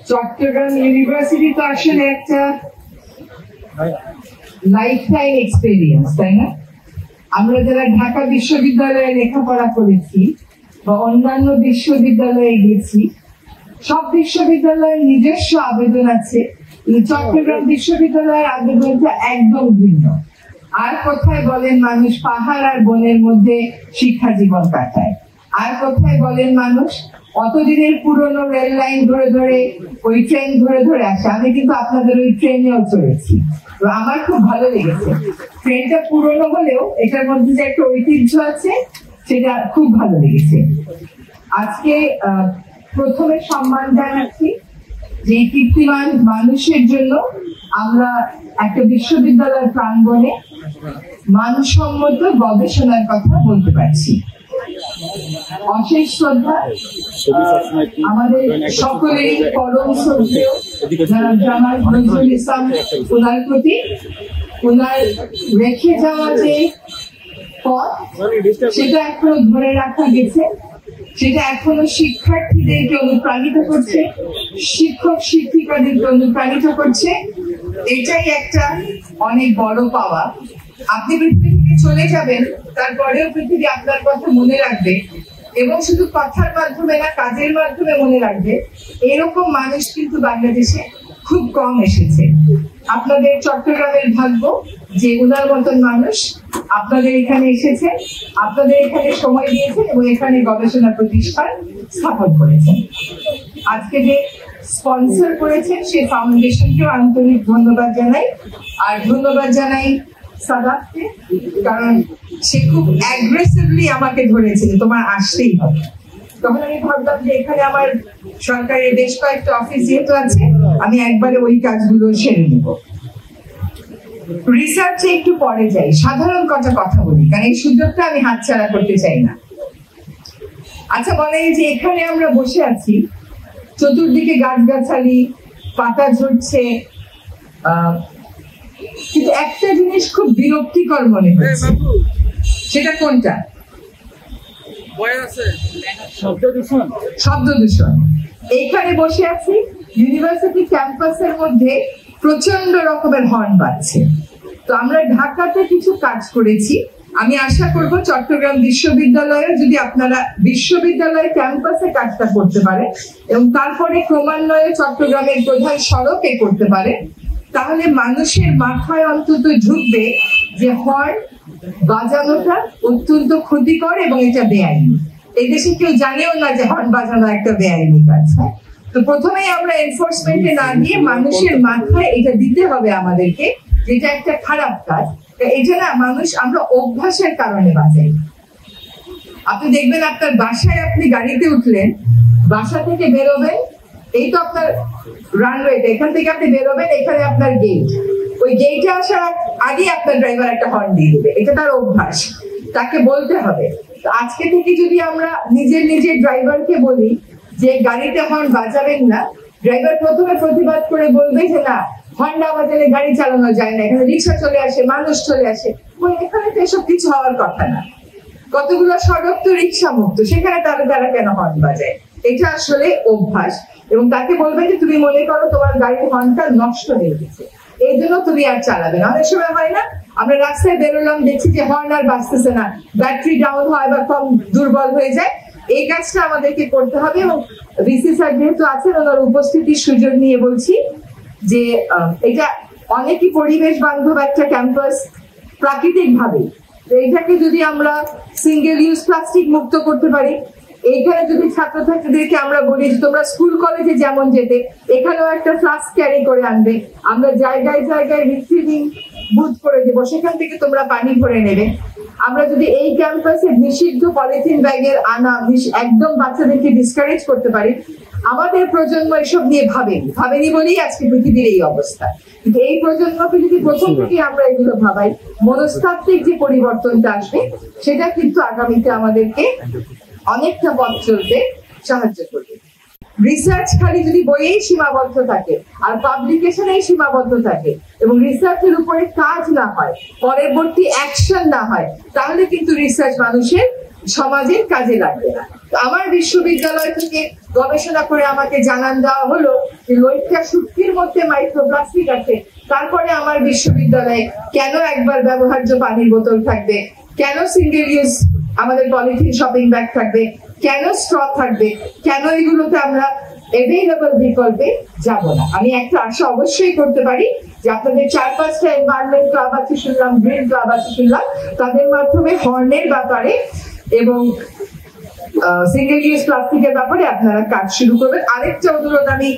Chittagong university তো আসলে একটা লাইফ টাইম এক্সপেরিয়েন্স, তাই না? আমরা যারা ঢাকা বিশ্ববিদ্যালয়ে লেখাপড়া করেছি বা অন্যান্য বিশ্ববিদ্যালয়ে গেছি, সব বিশ্ববিদ্যালয়ের নিজস্ব আবেদন আছে। চট্টগ্রাম বিশ্ববিদ্যালয়ের আবেদনটা একদম ভিন্ন। আর কোথায় বলেন মানুষ পাহাড় আর বনের মধ্যে শিক্ষা জীবন কাটায়, আর কোথায় বলেন মানুষ অতদিনের পুরনো রেল লাইন ধরে ধরে ওই ট্রেন ধরে ধরে আসে। আমি কিন্তু আপনাদের ওই ট্রেনেও চড়েছি, তো আমার খুব ভালো লেগেছে। ট্রেনটা পুরনো হলেও এটার মধ্যে যে একটা ঐতিহ্য আছে সেটা খুব ভালো লেগেছে। আজকে প্রথমে সম্মান জানাচ্ছি যে কীর্তিমান মানুষের জন্য আমরা একটা বিশ্ববিদ্যালয় প্রাঙ্গণে মানসম্মত গবেষণার কথা বলতে পারছি। অশেষ শ্রদ্ধা আমাদের সকলেরই পরম শ্রদ্ধেয় জামাল নজরুল ইসলাম ওনার প্রতি। ওনার রেখে যাওয়া যে পথ সেটা এখনো ধরে রাখা গেছে, সেটা এখনো শিক্ষার্থীদেরকে অনুপ্রাণিত করছে, শিক্ষক শিক্ষিকাদেরকে অনুপ্রাণিত করছে। এটাই একটা অনেক বড় পাওয়া। আপনি পৃথিবী থেকে চলে যাবেন, তারপরেও পৃথিবী আপনার কথা মনে রাখবে, এবং শুধু কথার মাধ্যমে না, কাজের মাধ্যমে মনে রাখবে। এরকম মানুষ কিন্তু বাংলাদেশে খুব কম এসেছে। আপনাদের চট্টগ্রামের ভাগ্য যে উনার মতন মানুষ আপনাদের এখানে এসেছে, আপনাদের এখানে সময় দিয়েছেন এবং এখানে গবেষণা প্রতিষ্ঠান স্থাপন করেছেন। আজকে যে স্পন্সর করেছেন সেই ফাউন্ডেশনকেও আন্তরিক ধন্যবাদ জানাই। আর ধন্যবাদ জানাই সাদাতকে, কারণ সে খুব অ্যাগ্রেসিভলি আমাকে ধরেছিল তোমার আসতেই হবে। তখন আমি ভাবলাম যে এখানে আমার সরকারের বেশ কয়েকটা অফিস যেহেতু আছে, আমি একবারে ওই কাজগুলো সেরে নিব। রিসার্চে একটু পরে যাই, সাধারণ কথা বলি, কারণ এই সুযোগটা আমি হাতছাড়া করতে চাই না। আচ্ছা বলেন যে এখানে আমরা বসে আছি, চতুর্দিকে গাছগাছালি, পাতা ঝরছে, কিন্তু একটা জিনিস খুব বিরক্তিকর মনে হচ্ছে। সেটা কোনটা? শব্দ দূষণ। এইখানে বসে আছি, ইউনিভার্সিটি ক্যাম্পাসের মধ্যে প্রচন্ড রকমের হর্ন বাজছে। তো আমরা ঢাকাতে কিছু কাজ করেছি, আমি আশা করব চট্টগ্রাম বিশ্ববিদ্যালয়ে যদি আপনারা বিশ্ববিদ্যালয় ক্যাম্পাসে কাজটা করতে পারে এবং তারপরে ক্রমান্বয়ে চট্টগ্রামের প্রধান সড়কে করতে পারে, তাহলে মানুষের মাথায় অন্তত ঢুকবে যে হর্ন বাজানোটা অত্যন্ত ক্ষতিকর এবং এটা বেআইনি। এই দেশে কেউ জানেও না যে হর্ন বাজানো একটা বেআইনি কাজ। তো প্রথমেই আমরা এনফোর্সমেন্টে না গিয়ে মানুষের মাথায় এটা দিতে হবে আমাদেরকে, যেটা একটা খারাপ কাজ। এটা না মানুষ, আমরা অভ্যাসের কারণে বাজাই। আপনি দেখবেন আপনার বাসায় আপনি গাড়িতে উঠলেন, বাসা থেকে বেরোবেন, এই তো আপনার রানওয়েতে, এখান থেকে আপনি বেরোবেন, এখানে আপনার গেট, ওই গেটে আসার আগে আপনার ড্রাইভার একটা হর্ন দিয়ে দেবে। এটা তার অভ্যাস, তাকে বলতে হবে। তো আজকে থেকে যদি আমরা নিজের ড্রাইভারকে বলি যে গাড়িতে হর্ন বাজাবেন না, ড্রাইভার প্রথমে প্রতিবাদ করে বলবে যে না, হর্ন না বাজালে গাড়ি চালানো যায় না, এখানে রিক্সা চলে আসে, মানুষ চলে আসে, এখানে তো এসব কিছু হওয়ার কথা না। কতগুলো সড়ক তো রিক্সা মুক্ত, সেখানে তারা কেন হর্ন বাজায়? এটা আসলে অভ্যাস। এবং তাকে বলবে যে তুমি মনে করো তোমার গাড়ির হর্নটা নষ্ট হয়ে গেছে, এই জন্য তুমি আর চালাবে না। অনেক সময় হয় না, আমরা রাস্তায় বেরোলাম, দেখছি যে হর্ন আর বাজতেছে না, ব্যাটারি ডাউন হয় বা কম দুর্বল হয়ে যায়। এই কাজটা আমাদেরকে করতে হবে। এবং ভিসি স্যার যেহেতু আছেন, ওনার উপস্থিতির সুযোগ নিয়ে বলছি যে এটা অনেকই পরিবেশ বান্ধব একটা ক্যাম্পাস প্রাকৃতিক ভাবে। এইটাকে যদি আমরা সিঙ্গেল ইউজ প্লাস্টিক মুক্ত করতে পারি, এইখানে যদি ছাত্রছাত্রীদেরকে আমরা বলি যে তোমরা স্কুল কলেজে যেমন যেতে, এখানেও একটা ফ্লাস্ক ক্যারি করে আনবে, আমরা জায়গায় জায়গায় রিসিভিং বুথ করে দেবো, সেখান থেকে তোমরা পানি ভরে নেবে। আমরা যদি এই ক্যাম্পাসে নিষিদ্ধ পলিথিন ব্যাগের আনা একদম বাচ্চাদেরকে ডিসকারেজ করতে পারি, আমাদের প্রজন্ম এসব নিয়ে ভাবেনি বলেই আজকে পৃথিবীর এই অবস্থা। কিন্তু এই প্রজন্মকে যদি প্রথম থেকে আমরা এগুলো ভাবাই, মনস্তাত্ত্বিক যে পরিবর্তনটা আসবে সেটা কিন্তু আগামীতে আমাদেরকে অনেকটা পথ চলতে সাহায্য করবে। রিসার্চ খালি যদি বইয়েই সীমাবদ্ধ থাকে আর পাবলিকেশনেই সীমাবদ্ধ থাকে এবং রিসার্চের উপরে কাজ না হয়, পরবর্তী অ্যাকশন না হয়, তাহলে কিন্তু রিসার্চ মানুষের সমাজের কাজে লাগবে না। আমার বিশ্ববিদ্যালয় থেকে গবেষণা করে আমাকে জানান দেওয়া হলো যে লইট্টা শুটকির মধ্যে মাইক্রোপ্লাস্টিক আছে, তারপরে আমার বিশ্ববিদ্যালয়ে কেন একবার ব্যবহার্য পানির বোতল থাকবে, কেন সিঙ্গেল ইউজ আমাদের পলিথিন শপিং ব্যাগ থাকবে, কেন স্ট্র থাকবে, কেন এগুলোতে আমরা এভেইলেবল বিকল্পে যাব না। আমি একটা আশা অবশ্যই করতে পারি যে আপনাদের 4-5টা এনভায়রনমেন্ট ক্লাব আছে শুনলাম, গ্রিন ক্লাব আছে শুনলাম, তাদের মাধ্যমে হর্নের ব্যাপারে এবং সিঙ্গেল ইউজ প্লাস্টিকের ব্যাপারে আপনারা কাজ শুরু করবেন। আরেকটা অনুরোধ আমি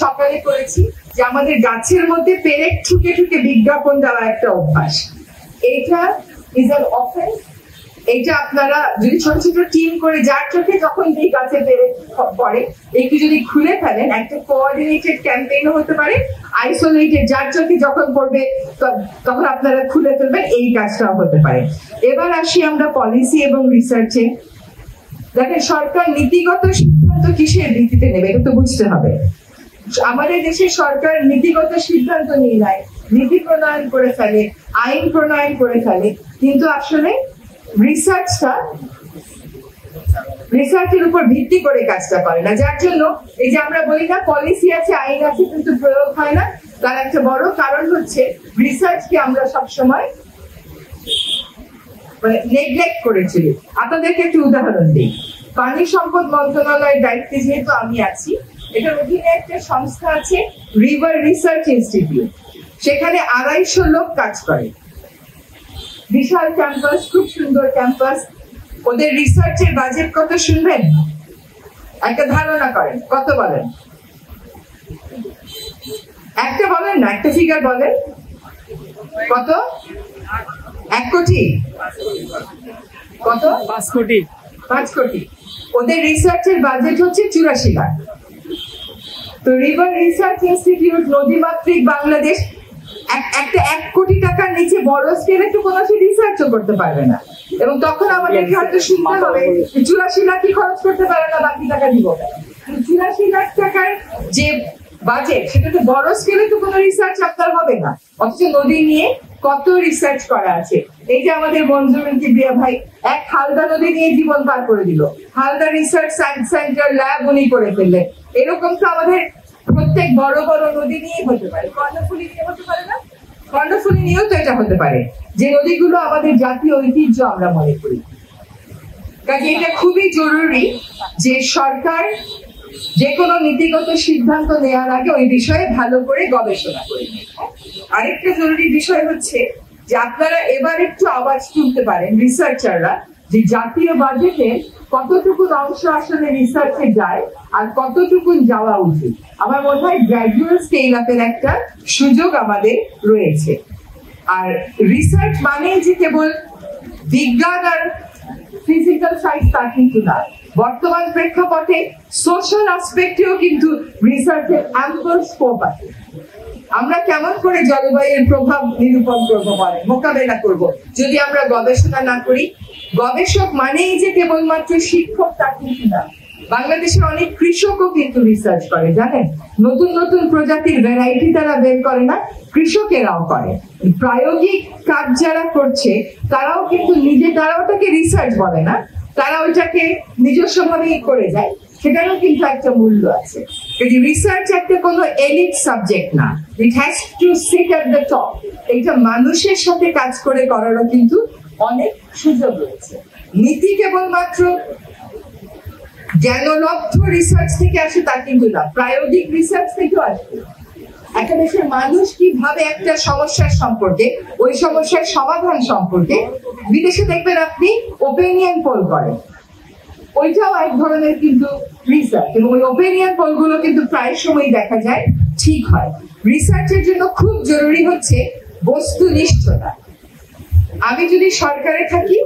সকালে করেছি যে আমাদের গাছের মধ্যে পেরেক ঠুকে ঠুকে বিজ্ঞাপন দেওয়া একটা অভ্যাস, এইটা ইজ অ্যান অফেন্স। এইটা আপনারা যদি ছোট ছোট টিম করে যার চোখে যখন এই গাছে পেরেক পড়ে একটু যদি খুলে ফেলেন, একটা কোঅর্ডিনেটেড ক্যাম্পেইনও হতে পারে, আইসোলেটেড যার চোখে যখন পড়বে তখন আপনারা খুলে ফেলবেন, এই কাজটাও হতে পারে। এবার আসি আমরা পলিসি এবং রিসার্চে। দেখেন, সরকার নীতিগত সিদ্ধান্ত কিসের ভিত্তিতে নেবে এটা তো বুঝতে হবে। আমাদের দেশের সরকার নীতিগত সিদ্ধান্ত নিয়ে নেয়, নীতি প্রণয়ন করে ফেলে, আইন প্রণয়ন করে ফেলে, কিন্তু আসলে রিসার্চের উপর ভিত্তি করে কাজটা করে না। যার জন্য এই যে আমরা বলি না পলিসি আছে, আইন আছে, কিন্তু প্রয়োগ হয় না, তার একটা বড় কারণ হচ্ছে রিসার্চকে আমরা সবসময় নেগলেক্ট করেছিল। আপনাদেরকে একটু উদাহরণ দিই। পানি সম্পদ মন্ত্রণালয়ের দায়িত্বে যেহেতু আমি আছি, এটার অধীনে একটা সংস্থা আছে রিভার রিসার্চ ইনস্টিটিউট, সেখানে 250 লোক কাজ করে, বিশাল ক্যাম্পাস, খুব সুন্দর ক্যাম্পাস। ওদের রিসার্চের বাজেট কত শুনবেন? একটা ধারণা করেন, কত বলেন? একটা বলেন না, একটা ফিগার বলেন। কত? 1 কোটি? কত? 5 কোটি। 5 কোটি। ওদের রিসার্চের বাজেট হচ্ছে 84 লাখ। তো রিভার রিসার্চ ইনস্টিটিউট নদীমাতৃক বাংলাদেশ একটা 1 কোটি টাকার নিচে বড় স্কেলে তো কোনো রিসার্চও করতে পারবে না, এবং তখন আমাদেরকে হয়তো শুনতে হবে 84 লাখ কি খরচ করতে পারে না, বাকি টাকা দিব। 84 লাখ টাকার যে বাজেট, সেটা তো বড় স্কেলে তো কোনো রিসার্চ আপনার হবে না। অথচ নদী নিয়ে কত রিসার্চ করা আছে। এই যে আমাদের মঞ্জুরুল কিবরিয়া ভাই এক হালদা নদী নিয়ে জীবন পার করে দিল, হালদা রিসার্চ সেন্টার ল্যাব উনি করে ফেললেন। এরকম তো আমাদের প্রত্যেক বড় বড় নদী নিয়ে হতে পারে, কর্ণফুলী নিয়ে হতে পারে না? কর্ণফুলী নিয়েও তো এটা হতে পারে, যে নদীগুলো আমাদের জাতীয় ঐতিহ্য আমরা মনে করি। কাজে এটা খুবই জরুরি যে সরকার যে কোনো নীতিগত সিদ্ধান্ত নেওয়ার আগে ওই বিষয়ে ভালো করে গবেষণা করে। আরেকটা জরুরি বিষয় হচ্ছে যে আপনারা এবার একটু আওয়াজ তুলতে পারেন রিসার্চাররা, যে জাতীয় বাজেটে কতটুকু অংশ আসলে রিসার্চে যায় আর কতটুকু যাওয়া উচিত। আমার মনে হয় গ্র্যাজুয়াল স্কেল আপের একটা সুযোগ আমাদের রয়েছে। আর রিসার্চ মানে যে কেবল বিজ্ঞান আর ফিজিক্যাল সায়েন্স তা কিন্তু না, বর্তমান প্রেক্ষাপটে সোশ্যাল আসপেক্টেও কিন্তু রিসার্চের অ্যাম্পল স্কোপ আছে। আমরা কেমন করে জলবায়ুর প্রভাব নিরূপণ করবো, বলে মোকাবেলা করব, যদি আমরা গবেষণা না করি? গবেষক মানেই যে কেবলমাত্র শিক্ষক তা কিন্তু না। বাংলাদেশের অনেক কৃষকও কিন্তু রিসার্চ করে, জানেন? নতুন নতুন প্রজাতির ভ্যারাইটি তারা বের করে না, কৃষকেরাও করে। প্রায়োগিক কাজ যারা করছে তারাও কিন্তু তারা ওটাকে রিসার্চ বলে না, তারা ওইটাকে নিজস্ব ভাবেই করে যায়, সেটারও কিন্তু একটা মূল্য আছে। রিসার্চ একটা কোনো এলিট সাবজেক্ট না, it has to sit at the top. এটা মানুষের সাথে কাজ করে করারও কিন্তু অনেক সুযোগ রয়েছে। নীতি কেবলমাত্র জ্ঞানলব্ধ রিসার্চ থেকে আসে তা কিন্তু না, প্রায়োগিক রিসার্চ থেকেও আসবে। একটা দেশের মানুষ কিভাবে একটা সমস্যার সম্পর্কে, ওই সমস্যার সমাধান সম্পর্কে, বিদেশে দেখবেন আপনি ওপিনিয়ন পোল করেন, ওইটাও এক ধরনের কিন্তু রিসার্চ, এবং ওই ওপিনিয়ন পোল গুলো কিন্তু প্রায় সময় দেখা যায় ঠিক হয়। রিসার্চের জন্য খুব জরুরি হচ্ছে বস্তুনিষ্ঠতা। আমি যদি সরকারে থাকি,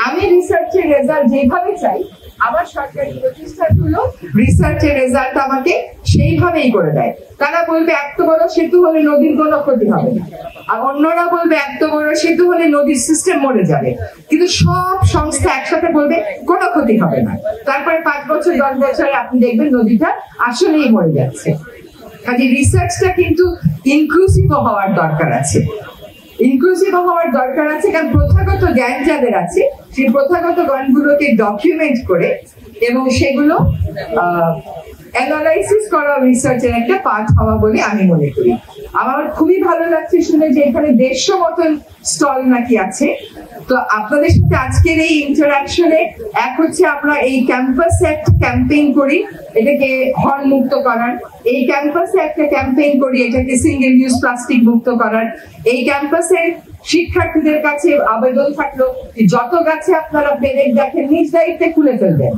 আমি রিসার্চের রেজাল্ট যেভাবে চাই, আমার সরকারি প্রতিষ্ঠানগুলো রিসার্চের রেজাল্ট আমাকে সেইভাবেই করে দেয়। তারা বলবে এত বড় সেতু হলে নদীর কোনো ক্ষতি হবে না, আর অন্যরা বলবে এত বড় সেতু হলে নদীর সিস্টেম মরে যাবে, কিন্তু সব সংস্থা একসাথে বলবে কোনো ক্ষতি হবে না। তারপরে 5 বছর 10 বছরে আপনি দেখবেন নদীটা আসলেই মরে যাচ্ছে। কাজে রিসার্চটা কিন্তু ইনক্লুসিভ হওয়ার দরকার আছে। ইনক্লুসিভ হওয়ার দরকার আছে, কারণ প্রথাগত জ্ঞান যাদের আছে সেই প্রথাগত জ্ঞানগুলোকে ডকুমেন্ট করে এবং সেগুলো অ্যানালাইসিস করা রিসার্চের একটা পার্ট হওয়া বলে আমি মনে করি। আমার খুবই ভালো লাগছে শুনে যে এখানে 150 মতন স্টল নাকি আছে। তো আপনাদের সাথে আজকের এই ইন্টারাকশনে এক হচ্ছে আমরা এই ক্যাম্পাসে একটা ক্যাম্পেইন করি এটাকে হর্ন মুক্ত করার, এই ক্যাম্পাসে একটা ক্যাম্পেইন করি এটাকে সিঙ্গেল ইউজ প্লাস্টিক মুক্ত করার, এই ক্যাম্পাসের শিক্ষার্থীদের কাছে আবেদন থাকলো যত গাছে আপনারা পেরেক দেখেন নিজ দায়িত্বে খুলে ফেলবেন,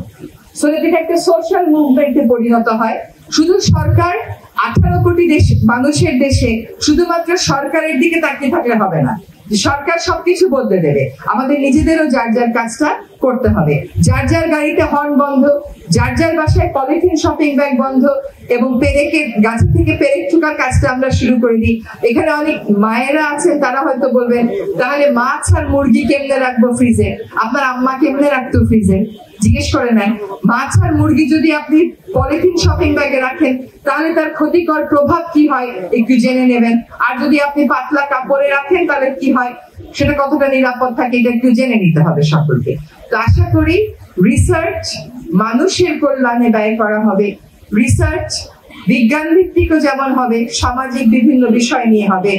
সো দ্যাট এটা একটা সোশ্যাল মুভমেন্টে পরিণত হয়। শুধু সরকার 18 কোটি মানুষের দেশে শুধুমাত্র সরকারের দিকে তাকিয়ে থাকলে হবে না, সরকার সবকিছু বদলে দেবে, আমাদের নিজেদেরও যার যার কাজটা করতে হবে। যার যার গাড়িতে হর্ন বন্ধ, যার যার বাসায় পলিথিন শপিং ব্যাগ বন্ধ এবং পেরেকের গাছ থেকে পেরেক ঠোকার কাজটা আমরা শুরু করে দিই। এখানে অনেক মায়েরা আছেন, তারা হয়তো বলবেন তাহলে মাছ আর মুরগি কেমনে রাখবো ফ্রিজে, আপনার আম্মা কেমনে রাখতো ফ্রিজে, জিজ্ঞেস করে নেন। মাছ আর মুরগি যদি আপনি পলিথিন শপিং ব্যাগে রাখেন তাহলে তার ক্ষতিকর প্রভাব কি হয় একটু জেনে নেবেন, আর যদি আপনি পাতলা কাপড়ে রাখেন তাহলে কি হয় সেটা কতটা নিরাপদ থাকে এটা একটু জেনে নিতে হবে সকলকে। তো আশা করি রিসার্চ মানুষের কল্যাণে ব্যয় করা হবে, রিসার্চ বিজ্ঞান ভিত্তিকও যেমন হবে, সামাজিক বিভিন্ন বিষয় নিয়ে হবে,